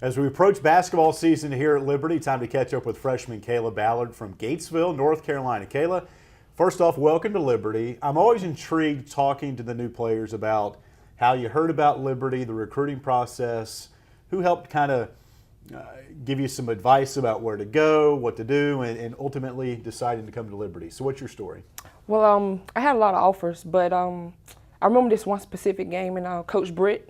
As we approach basketball season here at Liberty, time to catch up with freshman Kaila Ballard from Gatesville, North Carolina. Kaila, first off, welcome to Liberty. I'm always intrigued talking to the new players about how you heard about Liberty, the recruiting process, who helped kind of give you some advice about where to go, what to do, and ultimately deciding to come to Liberty. So what's your story? Well, I had a lot of offers, but I remember this one specific game, and Coach Britt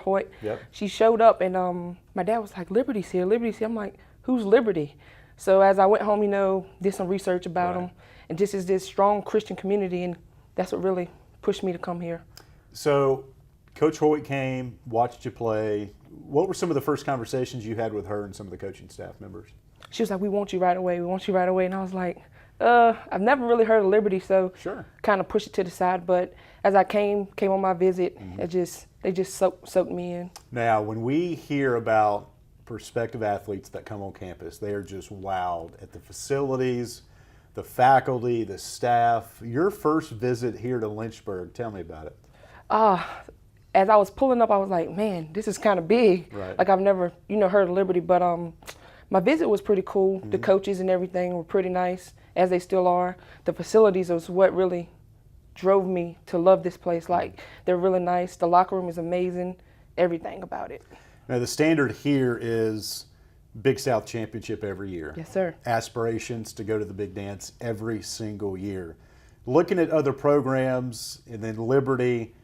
Hoyt, Yep. she showed up, and my dad was like, Liberty's here, Liberty's here. I'm like, who's Liberty? So as I went home, did some research about them, and just is this strong Christian community, and that's what really pushed me to come here. So Coach Hoyt came, watched you play. What were some of the first conversations you had with her and some of the coaching staff members? She was like, we want you right away, we want you right away. And I was like, I've never really heard of Liberty, so Sure. kind of pushed it to the side. But as I came on my visit, they just soaked me in. Now, when we hear about prospective athletes that come on campus, they are just wowed at the facilities, the faculty, the staff. Your first visit here to Lynchburg, tell me about it. As I was pulling up, I was like, man, this is kind of big. Right. Like I've never, heard of Liberty, but my visit was pretty cool. The coaches and everything were pretty nice, as they still are. The facilities was what really drove me to love this place. Like, they're really nice. The locker room is amazing. Everything about it. Now, the standard here is Big South Championship every year. Yes, sir. Aspirations to go to the Big Dance every single year. Looking at other programs and then Liberty,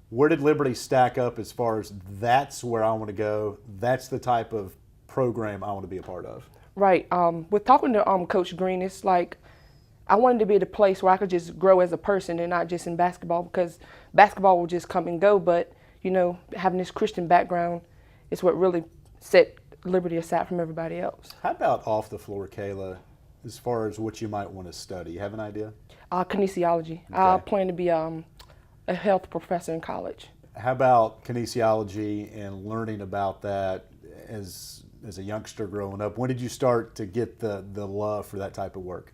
where did Liberty stack up as far as that's where I want to go, that's the type of program I want to be a part of? Right. With talking to Coach Green, it's like I wanted to be at a place where I could just grow as a person and not just in basketball, because basketball will just come and go. But, having this Christian background is what really set Liberty aside from everybody else. How about off the floor, Kaila, as far as what you might want to study? You have an idea? Kinesiology. Okay. I plan to be a health professor in college. How about kinesiology and learning about that as a youngster growing up? When did you start to get the love for that type of work?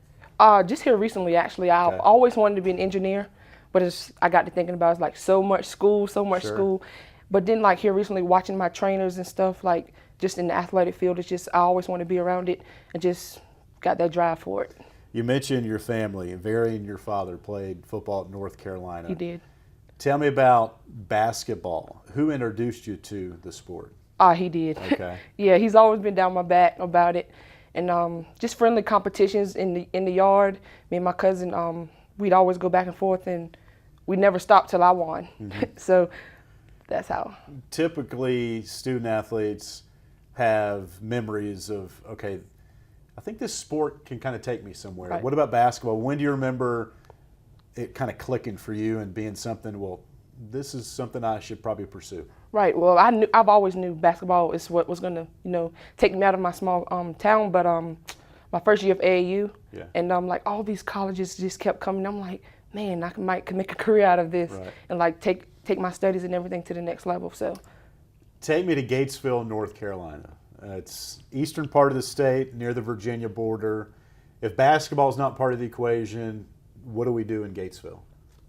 Just here recently, actually. I always wanted to be an engineer, but I got to thinking about it's like so much school. Sure. But then like here recently, watching my trainers and stuff, like just in the athletic field, it's just I always want to be around it and just got that drive for it. You mentioned your family. Very and your father played football at North Carolina. He did. Tell me about basketball. Who introduced you to the sport? He did. Okay. Yeah, he's always been down my back about it. And just friendly competitions in the yard. Me and my cousin, we'd always go back and forth, and we never stopped till I won. So that's how. Typically, student athletes have memories of, okay, I think this sport can kind of take me somewhere. Right. What about basketball? When do you remember it kind of clicking for you and being something, well, this is something I should probably pursue? Right. Well, I've always knew basketball is what was going to, take me out of my small town. But my first year of AAU, and like all these colleges just kept coming. I'm like, man, I might make a career out of this, and like take my studies and everything to the next level. So, take me to Gatesville, North Carolina. It's eastern part of the state, near the Virginia border. If basketball is not part of the equation, what do we do in Gatesville?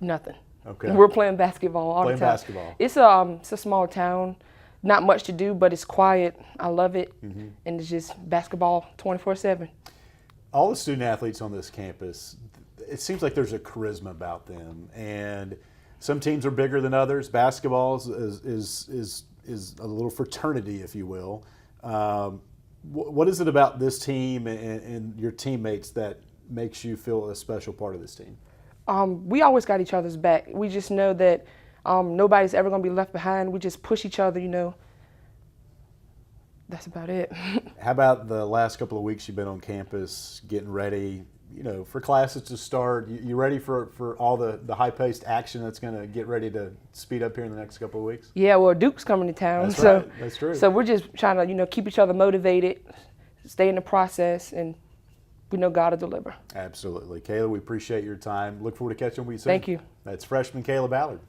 nothing. Okay. We're playing basketball all the time. Basketball. It's a small town, not much to do, but it's quiet. I love it, and it's just basketball 24/7. All the student athletes on this campus, it seems like there's a charisma about them, and some teams are bigger than others. Basketball is a little fraternity, if you will. What is it about this team and your teammates that makes you feel a special part of this team? We always got each other's back. We just know that nobody's ever going to be left behind. We just push each other, That's about it. How about the last couple of weeks you've been on campus getting ready, for classes to start? You ready for all the high-paced action that's going to get ready to speed up here in the next couple of weeks? Yeah, well, Duke's coming to town. That's right. That's true. So we're just trying to, keep each other motivated, stay in the process, and we know God will deliver. Absolutely. Kaila, we appreciate your time. Look forward to catching up with you soon. Thank you. That's freshman Kaila Ballard.